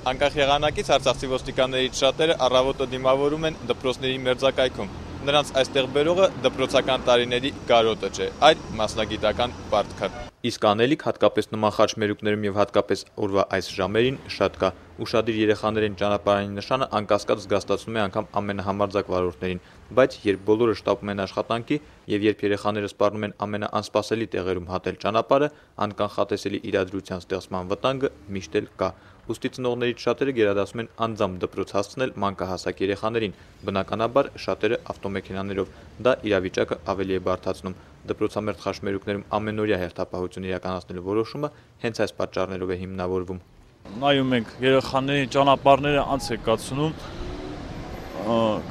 Անկախ եղանակից արցախցի ոստիկաններից շատերը առավոտը դիմավորում են դպրոցների մերձակայքում։ Նրանց այստեղ բերողը դպրոցական տարիների կարոտը չէ, այլ մասնագիտական պարտքը։ Իսկ անելիք հատկապես նման խաչմերուկներում եւ հատկապես օրվա այս ժամերին շատ կա։ Ուշադիր երեխաներին ճանապարհային նշանը անկասկած զգաստացնում է անգամ ամենահամարձակ վարորդներին, բայց երբ բոլորը շտապում են աշխատանքի եւ երբ երեխաները սպառնում են ամենաանսպասելի տեղերում հատել ճանապարհը, անկանխատեսելի իրադրության ստեղծման վտանգը միշտ էլ կա։ Ուստի ծնողներից շատերը գերադասում են անձամբ դպրոց հասցնել մանկահասակ երեխաներին, բնականաբար շատերը ավտոմեքենաներով, դա իրավիճակը ավելի է բարդացնում։ Դպրոցամերձ խաչմերուկներում ամենօրյա հերթապահություն իրականացնելու որոշումը հենց այս պատճառներով է հիմնավորվում։ Նայում ենք երեխաների ճանապարհները անց է կացնում,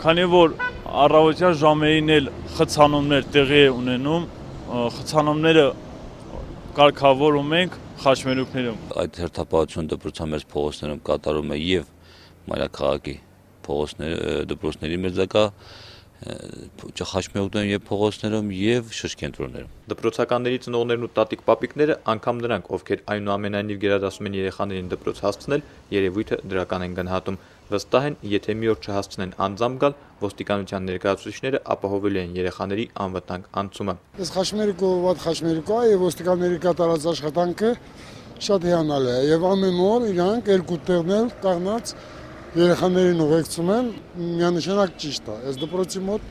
քանի որ առավոտյան ժամերին էլ խցանումներ տեղի է ունենում, խցանումները կարգավորում ենք խաչմերուկներում։ Այդ հերթապահությունը դպրոցամերձ փողոցներում կատարում է եւ մայրաքաղաքի դպրոցների մերձակա խաչմերուկներում եւ փողոցներում եւ շրջկենտրոններում։ Դպրոցականների ծնողներն ու տատիկ-պապիկները, անգամ նրանք, ովքեր այնուամենայնիվ գերադասում են երեխաներին դպրոց հասցնել, երևույթը դրական են գնահատում։ Վստահ են, եթե մի օր չհասցնեն անձամբ գալ, ոստիկանության ներկայացուցիչները ապահովելու են երեխաների անվտանգ անցումը։ Այս խաչմերուկը վատ խաչմերուկ է եւ ոստիկանների կատարած աշխատանքը շատ հիանալ է եւ ամեն օր իրանք երկու տեղներ կանգնած երեխաներին ուղեկցում են, միանշանակ ճիշտ է։ Այս դպրոցի մոտ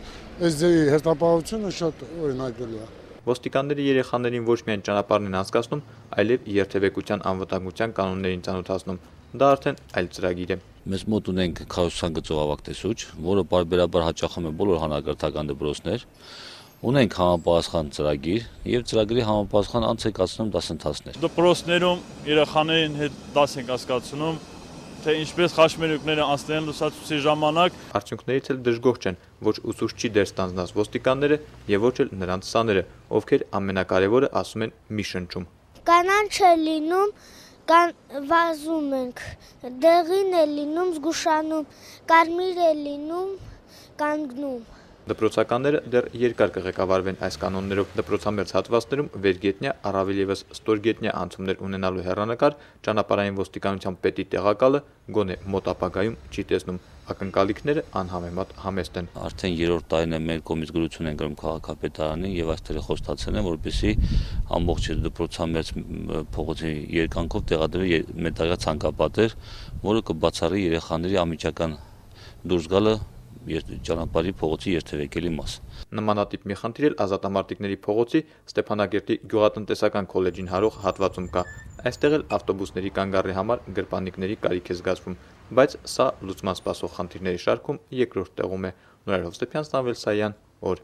այս հերթապահությունը շատ օրինակելի է։ Ոստիկանները երեխաներին ոչ միայն ճանապարհն են անցկացնում, այլև երթևեկության անվտանգության կանոններին ծանոթացնում։ Դա արդեն այլ ծրագիր է։ Մեզ մոտ ունենք 40 գծով ավագ տեսուչ, որը պարբերաբար հաճախում է բոլոր հանրակրթական դպրոցներ։ Ունենք համապատասխան ծրագիր եւ ծրագրի համապատասխան անց է կացնում դասընթացներ։ Դպրոցներում երեխաներին հետ դաս ենք հասկացնում, թե ինչպես խաչմերուկները անցնեն լուսացուցի ժամանակ։ Արդյունքներից էլ դժգոհ չեն ոչ ուսուցչի դեր ստանձնած ոստիկանները եւ ոչ էլ նրանց սաները, ովքեր ամենակարևորը ասում են մի շնչում։ Կանանչ է լինում, վազում ենք, դեղին է լինում, զգուշանում, կարմիր է լինում, կանգնում։ Դպրոցականները դեռ երկար կղեկավարվեն այս կանոններով։ Դպրոցամերձ հատվածներում վերգետնյա, առավել ևս ստորգետնյա անցումներ ունենալու հեռանկար ճանապարհային ոստիկանության պետի տեղակալը գոնե մոտ ապագայում չի տեսնում։ Ակնկալիքները անհամեմատ համեստ են։ Արդեն երրորդ տարին է մեր կողմից գրություն են գրում քաղաքապետարանին եւ այստեղ խոստացել են, որպեսզի ամբողջ դպրոցամերձ փողոցի երկայնքով տեղադրվի մետաղյա ցանկապատեր, որը կբացառի երեխաների անմիջական դուրս գալը ճանապարհի փողոցի երթևեկելի մաս։ Նմանատիպ մի խնդիր էլ Ազատամարտիկների փողոցի Ստեփանագերտի գյուղատնտեսական քոլեջին հարող հատվածում կա։ Այստեղ էլ ավտոբուսների կանգառի համար գրպանիկների կարիք է զգացվում, բայց սա լուծման սպասող խնդիրների շարքում երկրորդ տեղում է։ Նորայր Հովսեփյան, Սամվել Սայան, օր։